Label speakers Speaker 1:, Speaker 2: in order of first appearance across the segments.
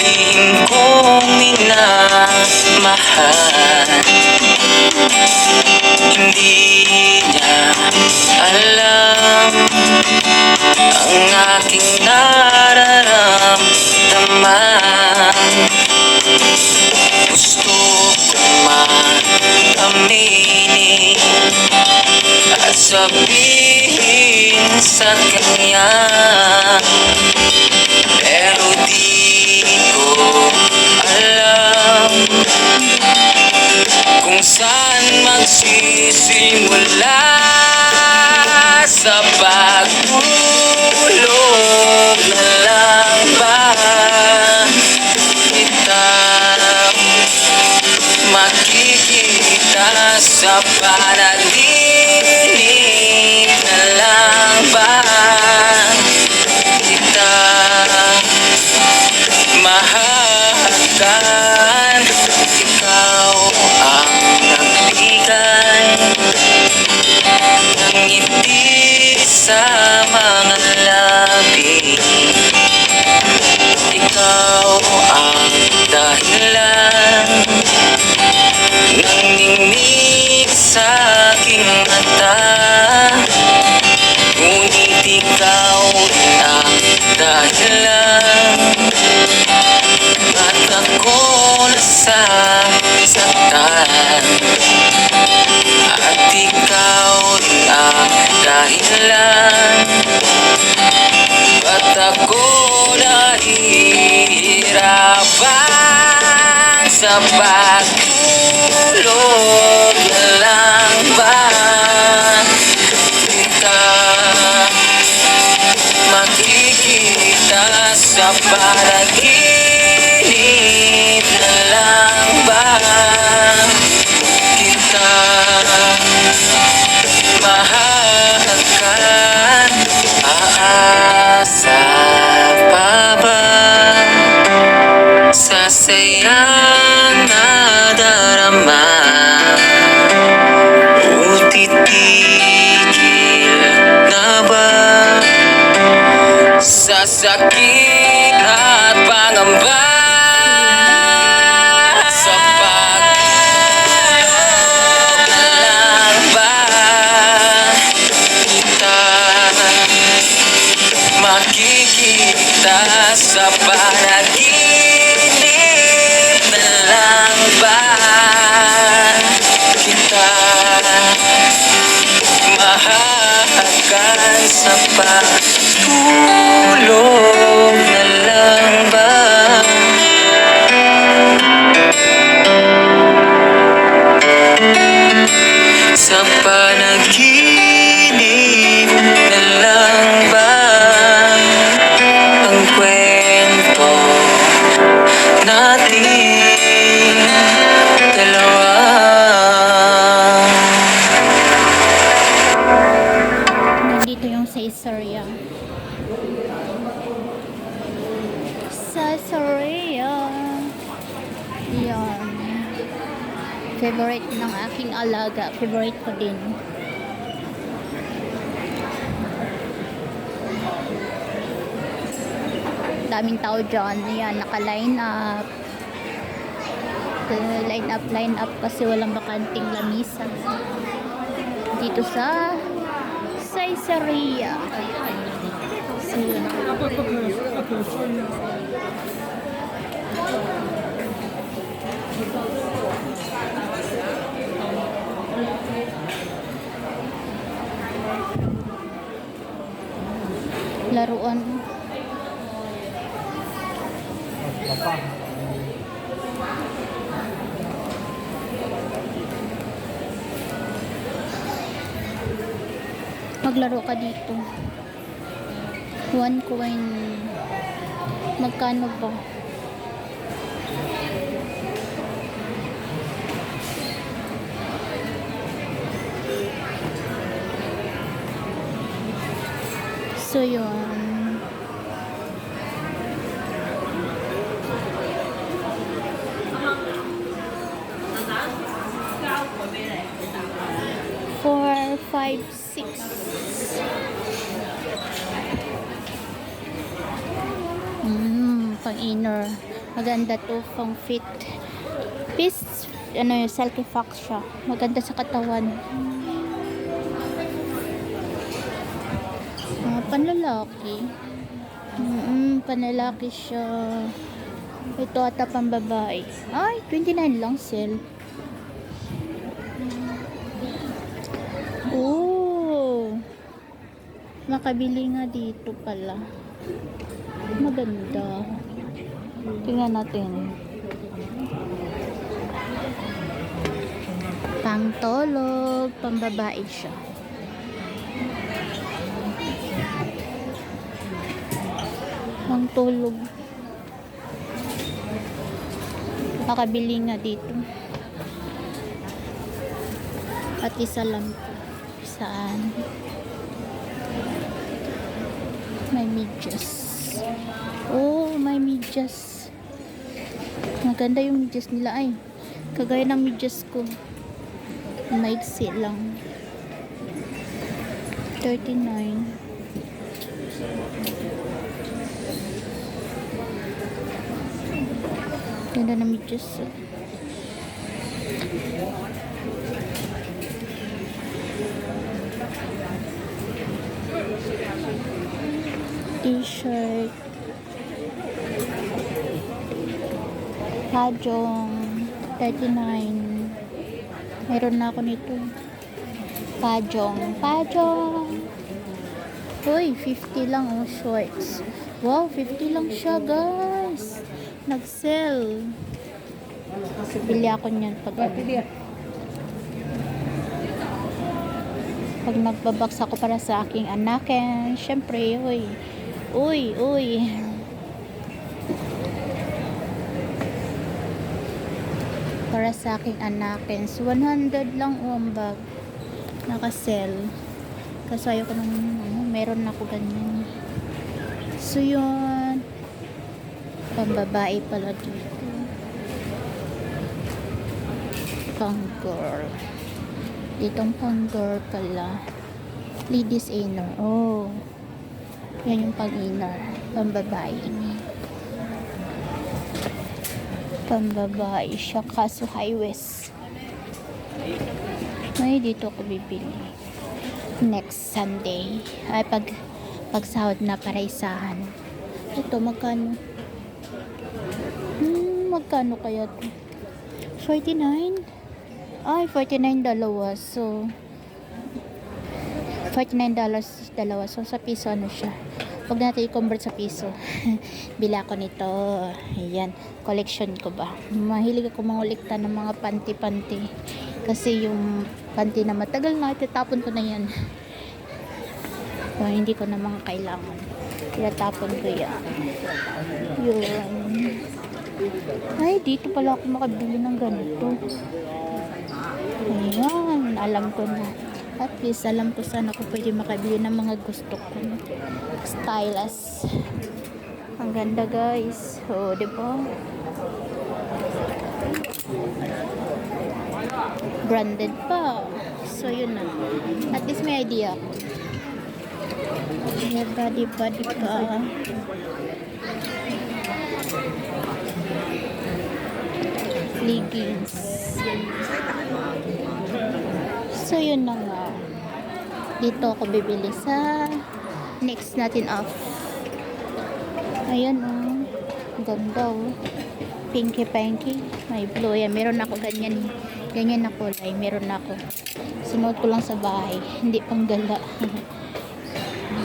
Speaker 1: lihim kong minamahal. Hindi niya alam ang aking nararamdaman. Gusto ko man aminin at sabihin sa kanya, pero di ko alam kung saan magsisimula sa pagtulog na lang ba kita makikita sa panaginip na lang ba kita mahahagan. Ikaw ang nagbigay ng ngiti sa mga labi. Ikaw ang dahilan ng ningning sa aking mata. Ngunit ikaw ang dahilan at ako nasasaktan. At ikaw ang dahilan at ako nahihirapan sa pagtulog na lang ba kita makikita sa panaginip na lang ba kita mahahagan. Aasa pa ba sa saya na darama o titigil na ba sa sakit at pangamba? Sa pagtulog na lang ba kita makikita sa panaginip na lang ba kita mahahagan? Sa pagtulog na lang ba sa panaginip na lang ba ang kwento natin dalawa?
Speaker 2: Nandito yung Caesarea. Caesarea. Yan. Favorite ng aking alaga. Favorite ko din. Daming tao dyan. Ayan, naka-line up. Line up kasi walang bakanting lamisa. Dito sa Caesarea. So, yun. Laruan. Maglaro ka dito. 1 coin. Magkano ba? So yun. Four, 5, 6. Pang inner. Maganda to, pang fit. Peace, ano yung silky fox siya. Maganda sa katawan. Panlalaki. Panlalaki siya. Ito ata pang babae. Ay, 29 lang sale. Oh. Makabili nga dito pala. Maganda. Tingnan natin. Pangtolog, pambabae siya. Pangtulog. Makabili nga dito. At isa lang po. Saan? May medyas. Oh, may medyas. Maganda yung medyas nila ay. Kagaya ng medyas ko. Maiksi lang. 39. Ganda ng medyas. T-shirt. Pajong. 39. Meron na ako nito. Pajong. Uy, 50 lang oh, shorts. Wow, 50 lang siya, guys. Nag-sell. Bili ako niyan pag nagbabox ako para sa aking anakin. Syempre, uy. Para sa aking anakin. So, 100 lang ang bag. Naka-sell. Kasi ayoko nung meron ako ganyan. So, yun. Pambabae pala dito. Pang girl. Ditong pang girl pala. Ladies inner. Oh. Yan yung pang inner. Pambabae. Pambabae siya. Kaso high waist. May dito ako bibili. Next Sunday. Ay pag sahod na para isahan. Ito magkano? Magkano kaya to? 49? Ay, 49 dalawa. So, $49 dalawa. So, sa piso ano siya? Huwag natin i-convert sa piso. Bila ko nito. Ayan. Collection ko ba? Mahilig ako mangulikta ng mga panty-panty. Kasi yung panty na matagal na, itatapon ko na yan. So, hindi ko na mga kailangan. Itatapon ko yan. Yun. Ay, dito pala ako makabili ng ganito. Ayan, alam ko na. At least, alam ko saan ako pwede makabili ng mga gusto ko. Stylus. Ang ganda, guys. O, diba? Branded pa. So, yun na. At least may idea ako. May body pa. Leggings. So, yun na nga. Dito ako bibili sa next natin off. Ayan, oh. Ganda, oh. Pinky. May blue. Yan, meron ako ganyan. Ganyan na kulay. Meron ako. Sinuot ko lang sa bahay. Hindi pang gala.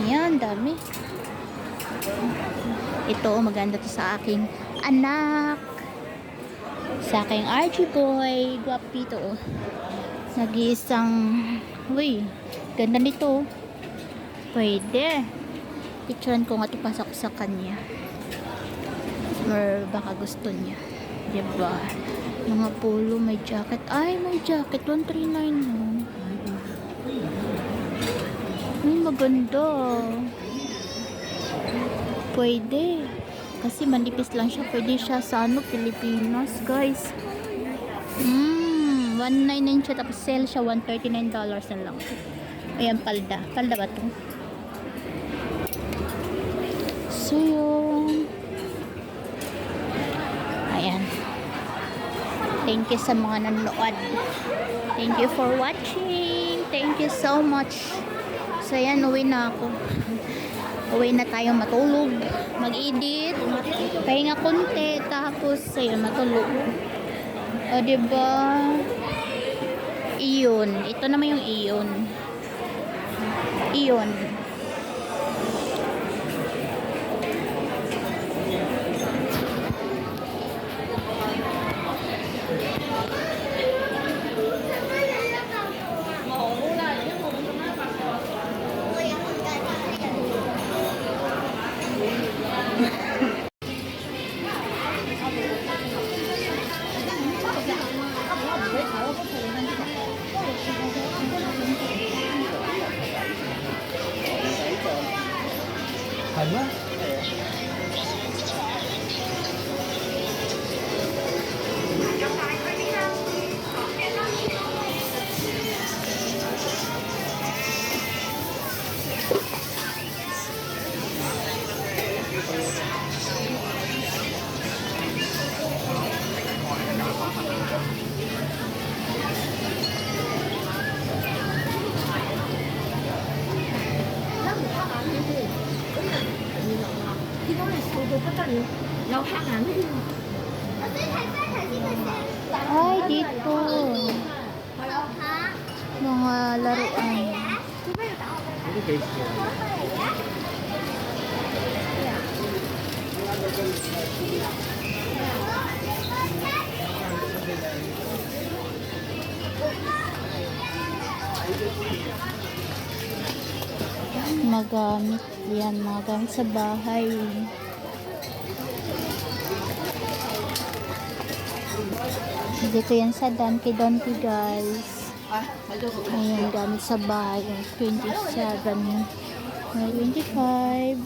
Speaker 2: Ayan, dami. Ito, maganda to sa aking anak. Sa aking Archie boy. Guwapito, oh. Nag-iisang, uy, ganda nito. Pwede. Picturean ko nga ito, pasok sa kanya. Or baka gusto niya. Diba? Mga polo, may jacket. Ay, may jacket. 139 no. Ay, maganda. Pwede. Kasi manipis lang siya. Pwede siya sa Pilipinas, guys. 199 siya, tapos sale siya $139 na lang. Ayan, palda ba to? So yun, Thank you sa mga nanonood. Thank you for watching. Thank you so much. So yan, uwi na ako. Uwi na tayo matulog. Mag-edit. Pahinga konti. Tapos, ayun, matulog. O, diba? Iyon. Ito naman yung iyon. Iyon. Ay, dito. Mga laruan. Magamit yan, mga gamit sa bahay. Dito yan sa Donkey Donkey, guys. Ayan, gamit sa bahay. 27. May 25.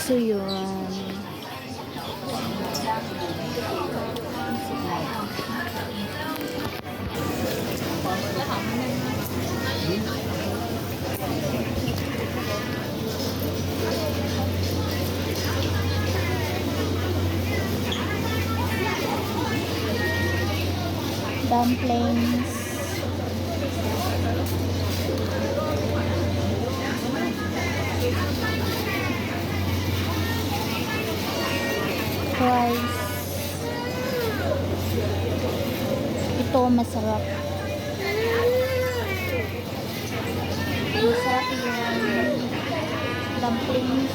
Speaker 2: So, yun. Dumplings. Rice. Ito masarap. Masarap yung dumplings.